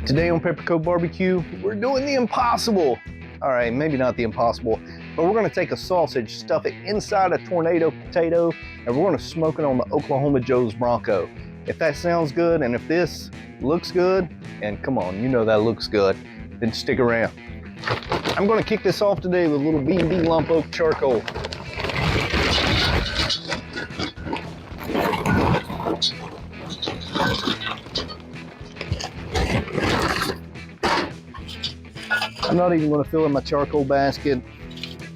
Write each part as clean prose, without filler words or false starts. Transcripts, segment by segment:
Today on Peppercoat Barbecue, we're doing the impossible. All right, maybe not the impossible, but we're gonna take a sausage, stuff it inside a tornado potato, and we're gonna smoke it on the Oklahoma Joe's Bronco. If that sounds good, and if this looks good, and come on, you know that looks good, then stick around. I'm gonna kick this off today with a little B&B lump oak charcoal. I'm not even going to fill in my charcoal basket.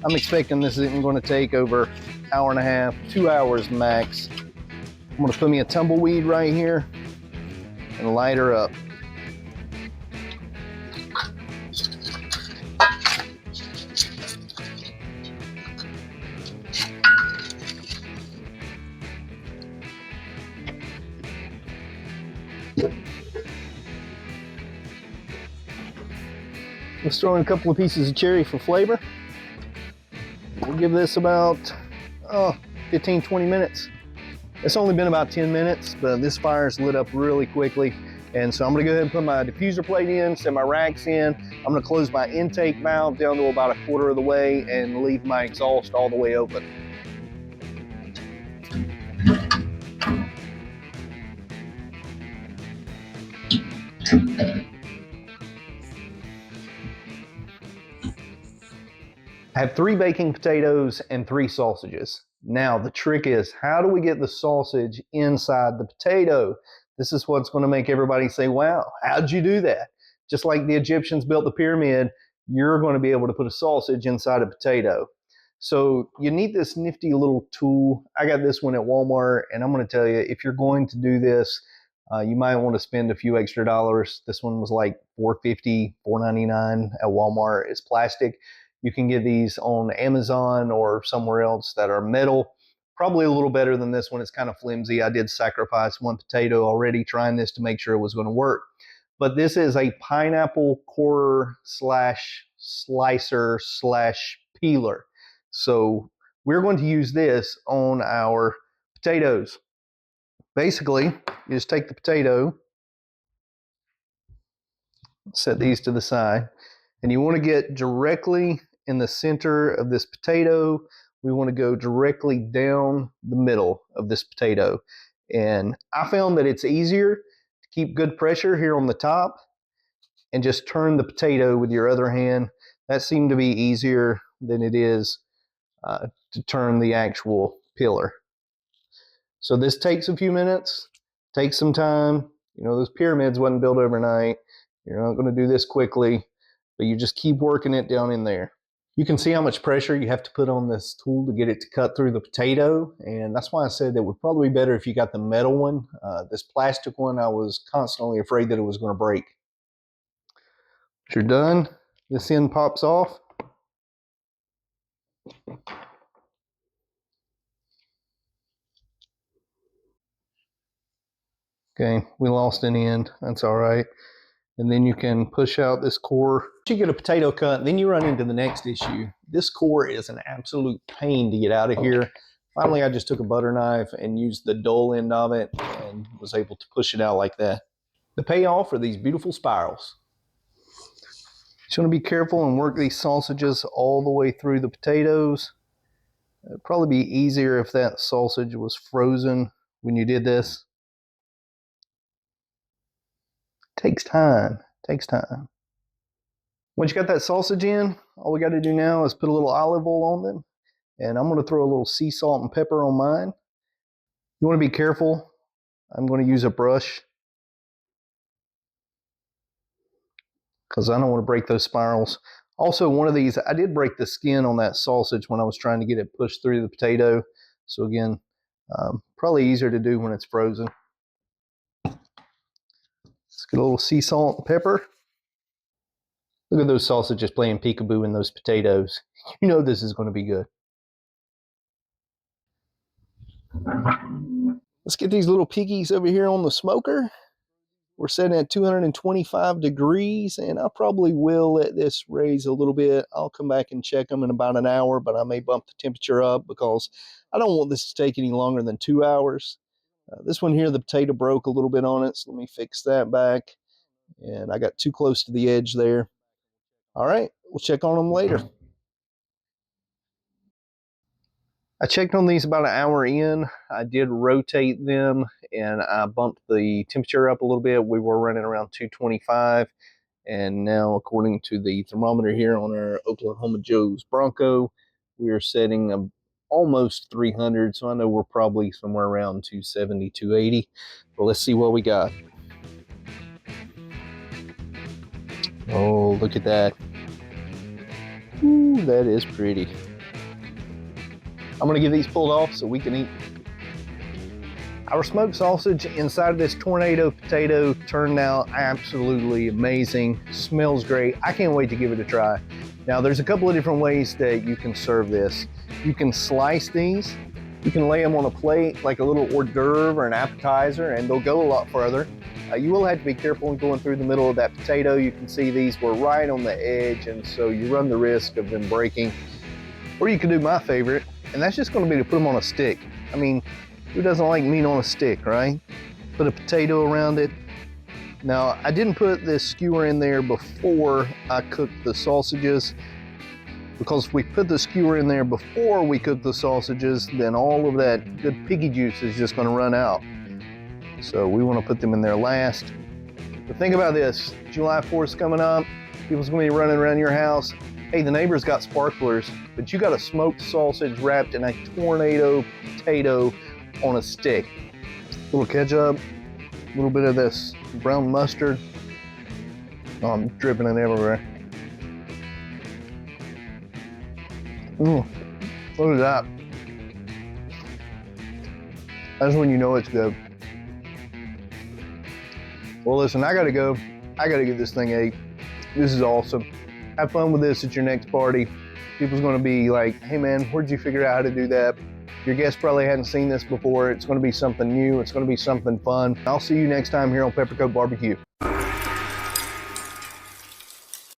I'm expecting this isn't going to take over an hour and a half, 2 hours max. I'm going to put me a tumbleweed right here and light her up. Let's throw in a couple of pieces of cherry for flavor. We'll give this about 15-20 minutes. It's only been about 10 minutes, but this fire's lit up really quickly. And so I'm gonna go ahead and put my diffuser plate in, set my racks in. I'm gonna close my intake valve down to about 1/4 of the way and leave my exhaust all the way open. I have 3 baking potatoes and 3 sausages. Now the trick is, how do we get the sausage inside the potato? This is what's going to make everybody say, wow, how'd you do that? Just like the Egyptians built the pyramid, you're going to be able to put a sausage inside a potato. So you need this nifty little tool. I got this one at Walmart, and I'm going to tell you, if you're going to do this, you might want to spend a few extra dollars. This one was like $4.50, $4.99 at Walmart. It's plastic. You can get these on Amazon or somewhere else that are metal. Probably a little better than this one. It's kind of flimsy. I did sacrifice 1 potato already trying this to make sure it was going to work. But this is a pineapple corer slash slicer slash peeler. So we're going to use this on our potatoes. Basically, you just take the potato, set these to the side, and you want to get directly in the center of this potato. We want to go directly down the middle of this potato. And I found that it's easier to keep good pressure here on the top and just turn the potato with your other hand. That seemed to be easier than it is to turn the actual peeler. So this takes a few minutes, takes some time. You know, those pyramids wasn't built overnight. You're not going to do this quickly, but you just keep working it down in there. You can see how much pressure you have to put on this tool to get it to cut through the potato, and that's why I said it would probably be better if you got the metal one. This plastic one, I was constantly afraid that it was going to break. Once you're done, this end pops off. Okay, we lost an end. That's all right. And then you can push out this core. Once you get a potato cut, then you run into the next issue. This core is an absolute pain to get out of here. Finally, I just took a butter knife and used the dull end of it and was able to push it out like that. The payoff are these beautiful spirals. Just want to be careful and work these sausages all the way through the potatoes. It'd probably be easier if that sausage was frozen when you did this. Takes time. Once you got that sausage in, all we got to do now is put a little olive oil on them, and I'm going to throw a little sea salt and pepper on mine. You want to be careful. I'm going to use a brush because I don't want to break those spirals. Also, one of these, I did break the skin on that sausage when I was trying to get it pushed through the potato. So again, probably easier to do when it's frozen. Let's get a little sea salt and pepper. Look at those sausages playing peekaboo in those potatoes. You know this is going to be good. Let's get these little piggies over here on the smoker. We're setting at 225 degrees, and I probably will let this raise a little bit. I'll come back and check them in about an hour, but I may bump the temperature up because I don't want this to take any longer than 2 hours. This one here, the potato broke a little bit on it, so let me fix that back. And I got too close to the edge there. All right, we'll check on them later. I checked on these about an hour in. I did rotate them and I bumped the temperature up a little bit. We were running around 225. And now, according to the thermometer here on our Oklahoma Joe's Bronco, we are setting almost 300. So I know we're probably somewhere around 270, 280. But let's see what we got. Oh, look at that. Ooh, that is pretty. I'm gonna get these pulled off so we can eat. Our smoked sausage inside of this tornado potato turned out absolutely amazing. Smells great. I can't wait to give it a try. Now there's a couple of different ways that you can serve this. You can slice these. You can lay them on a plate like a little hors d'oeuvre or an appetizer, and they'll go a lot further. You will have to be careful when going through the middle of that potato. You can see these were right on the edge, and so you run the risk of them breaking. Or you can do my favorite, and that's just going to be to put them on a stick. I mean, who doesn't like meat on a stick, right? Put a potato around it. Now, I didn't put this skewer in there before I cooked the sausages, because if we put the skewer in there before we cook the sausages, then all of that good piggy juice is just going to run out. So we want to put them in there last. But think about this, July 4th coming up, people's going to be running around your house. Hey, the neighbor's got sparklers, but you got a smoked sausage wrapped in a tornado potato on a stick. A little ketchup, a little bit of this brown mustard. Oh, I'm dripping it everywhere. Look at that. That's when you know it's good. Well, listen, I gotta go. I gotta get this thing ate. This is awesome. Have fun with this at your next party. People's gonna be like, hey man, where'd you figure out how to do that? Your guests probably hadn't seen this before. It's gonna be something new. It's gonna be something fun. I'll see you next time here on Peppercoat Barbecue.